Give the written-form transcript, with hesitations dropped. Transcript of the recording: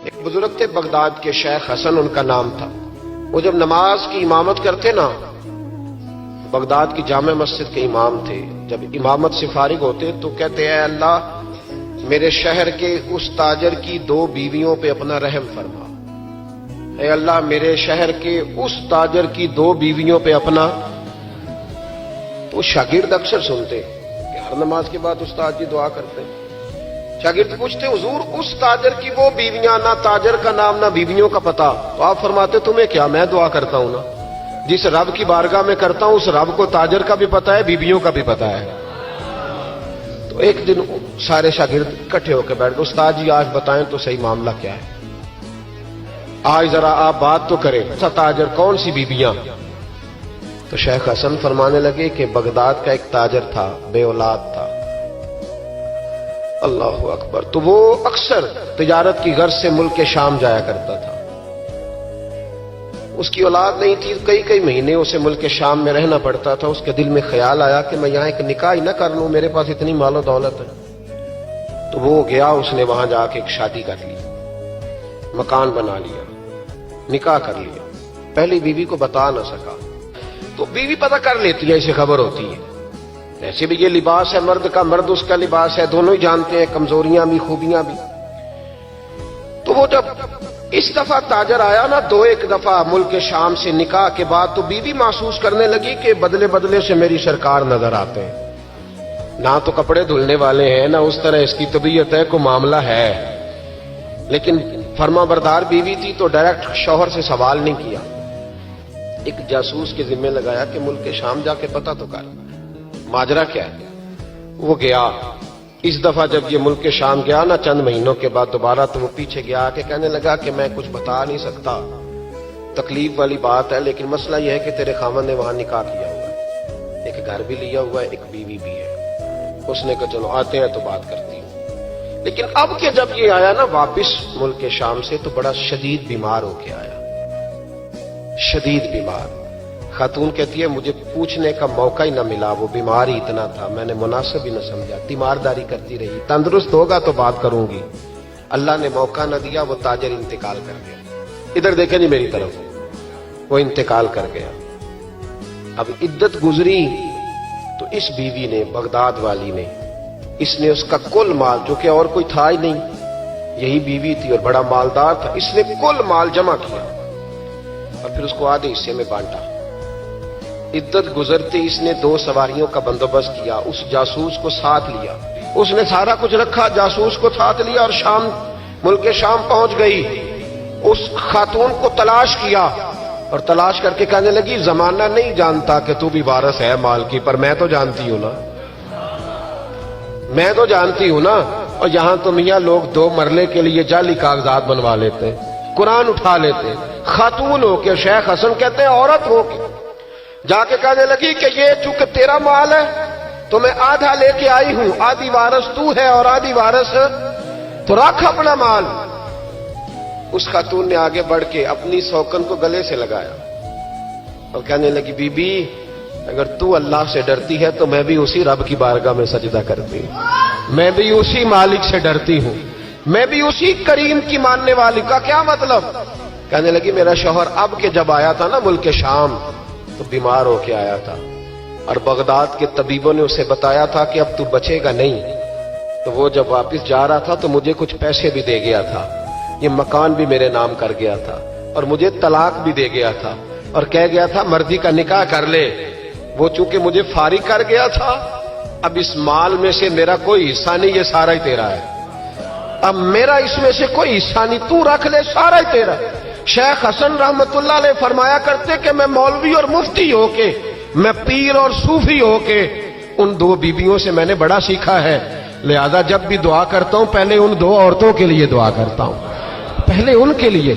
ایک بزرگ تھے بغداد کے، شیخ حسن ان کا نام تھا۔ وہ جب نماز کی امامت کرتے نا، بغداد کی جامع مسجد کے امام تھے، جب امامت سے فارغ ہوتے تو کہتے اے اللہ میرے شہر کے اس تاجر کی 2 بیویوں پہ اپنا رحم فرما، اے اللہ میرے شہر کے اس تاجر کی 2 بیویوں پہ اپنا۔ تو شاگرد اکثر سنتے کہ ہر نماز کے بعد استاد جی دعا کرتے ہیں۔ شاگرد پوچھتے حضور اس تاجر کی وہ بیویاں، نہ تاجر کا نام نہ بیویوں کا پتہ، تو آپ فرماتے تمہیں کیا، میں دعا کرتا ہوں نا، جس رب کی بارگاہ میں کرتا ہوں اس رب کو تاجر کا بھی پتہ ہے، بیویوں کا بھی پتہ ہے۔ تو ایک دن سارے شاگرد اکٹھے ہو کے بیٹھ گئے، استاد جی آج بتائیں تو صحیح معاملہ کیا ہے، آج ذرا آپ بات تو کریں، تاجر کون سی بیویاں؟ تو شیخ حسن فرمانے لگے کہ بغداد کا ایک تاجر تھا، بے اولاد تھا۔ اللہ اکبر۔ تو وہ اکثر تجارت کی غرض سے ملک شام جایا کرتا تھا، اس کی اولاد نہیں تھی، کئی مہینے اسے ملک شام میں رہنا پڑتا تھا۔ اس کے دل میں خیال آیا کہ میں یہاں ایک نکاح ہی نہ کر لوں، میرے پاس اتنی مال و دولت ہے۔ تو وہ گیا، اس نے وہاں جا کے ایک شادی کر لی، مکان بنا لیا، نکاح کر لیا۔ پہلی بیوی کو بتا نہ سکا، تو بیوی پتہ کر لیتی ہے، اسے خبر ہوتی ہے، ایسے بھی یہ لباس ہے مرد کا، مرد اس کا لباس ہے، دونوں ہی جانتے ہیں، کمزوریاں بھی خوبیاں بھی۔ تو وہ جب اس دفعہ تاجر آیا نا، 2-1 دفعہ ملک شام سے نکاح کے بعد، تو بیوی محسوس کرنے لگی کہ بدلے بدلے سے میری سرکار نظر آتے ہیں، نہ تو کپڑے دھلنے والے ہیں، نہ اس طرح اس کی طبیعت ہے، کوئی معاملہ ہے۔ لیکن فرما بردار بیوی تھی تو ڈائریکٹ شوہر سے سوال نہیں کیا، ایک جاسوس کے ذمہ لگایا کہ ملک شام جا کے پتہ تو کر ماجرا کیا ہے۔ وہ گیا، اس دفعہ جب یہ ملک شام گیا نا چند مہینوں کے بعد دوبارہ، تو وہ پیچھے گیا کہ کہنے لگا کہ میں کچھ بتا نہیں سکتا، تکلیف والی بات ہے، لیکن مسئلہ یہ ہے کہ تیرے خاوند نے وہاں نکاح کیا ہوا ہے، ایک گھر بھی لیا ہوا ہے، ایک بیوی بھی ہے۔ اس نے کہا چلو آتے ہیں تو بات کرتی ہوں۔ لیکن اب کہ جب یہ آیا نا واپس ملک شام سے، تو بڑا شدید بیمار ہو کے آیا، شدید بیمار۔ خاتون کہتی ہے مجھے پوچھنے کا موقع ہی نہ ملا، وہ بیمار ہی اتنا تھا، میں نے مناسب ہی نہ سمجھا، تیمارداری کرتی رہی، تندرست ہوگا تو بات کروں گی، اللہ نے موقع نہ دیا، وہ تاجر انتقال کر گیا۔ ادھر دیکھیں جی میری طرف، وہ انتقال کر گیا۔ اب عدت گزری تو اس بیوی نے، بغداد والی نے، اس نے اس کا کل مال، جو کہ اور کوئی تھا ہی نہیں، یہی بیوی تھی اور بڑا مالدار تھا، اس نے کل مال جمع کیا اور پھر اس کو آدھے حصے میں بانٹا۔ عدت گزرتے اس نے 2 سواریوں کا بندوبست کیا، اس جاسوس کو ساتھ لیا، اس نے سارا کچھ رکھا، جاسوس کو ساتھ لیا اور شام، ملک شام پہنچ گئی۔ اس خاتون کو تلاش کیا اور تلاش کر کے کہنے لگی زمانہ نہیں جانتا کہ تو بھی وارث ہے مال کی، پر میں تو جانتی ہوں نا، میں تو جانتی ہوں نا۔ اور یہاں تو میاں لوگ 2 مرلے کے لیے جعلی کاغذات بنوا لیتے، قرآن اٹھا لیتے۔ خاتون ہو کے، شیخ حسن کہتے ہیں عورت ہو کے جا کے کہنے لگی کہ یہ چونکہ تیرا مال ہے تو میں آدھا لے کے آئی ہوں، آدھی وارث تو ہے اور آدھی وارث تو رکھ اپنا مال۔ اس خاتون نے آگے بڑھ کے اپنی سوکن کو گلے سے لگایا اور کہنے لگی بی بی اگر تو اللہ سے ڈرتی ہے تو میں بھی اسی رب کی بارگاہ میں سجدہ کرتی ہوں، میں بھی اسی مالک سے ڈرتی ہوں، میں بھی اسی کریم کی ماننے والی۔ کا کیا مطلب؟ کہنے لگی میرا شوہر اب کہ جب آیا تھا نا ملک شام تو بیمار ہو کے آیا تھا، اور بغداد کے طبیبوں نے اسے بتایا تھا کہ اب تو بچے گا نہیں، تو وہ جب واپس جا رہا تھا تو مجھے کچھ پیسے بھی دے گیا تھا، یہ مکان بھی میرے نام کر گیا تھا، اور مجھے طلاق بھی دے گیا تھا، اور کہہ گیا تھا مرضی کا نکاح کر لے۔ وہ چونکہ مجھے فارغ کر گیا تھا، اب اس مال میں سے میرا کوئی حصہ نہیں، یہ سارا ہی تیرا ہے، اب میرا اس میں سے کوئی حصہ نہیں، تو رکھ لے، سارا ہی تیرا۔ شیخ حسن رحمت اللہ علیہ فرمایا کرتے کہ میں مولوی اور مفتی ہو کے، میں پیر اور صوفی ہو کے ان 2 بیویوں سے میں نے بڑا سیکھا ہے، لہذا جب بھی دعا کرتا ہوں پہلے ان 2 عورتوں کے لیے دعا کرتا ہوں، پہلے ان کے لیے۔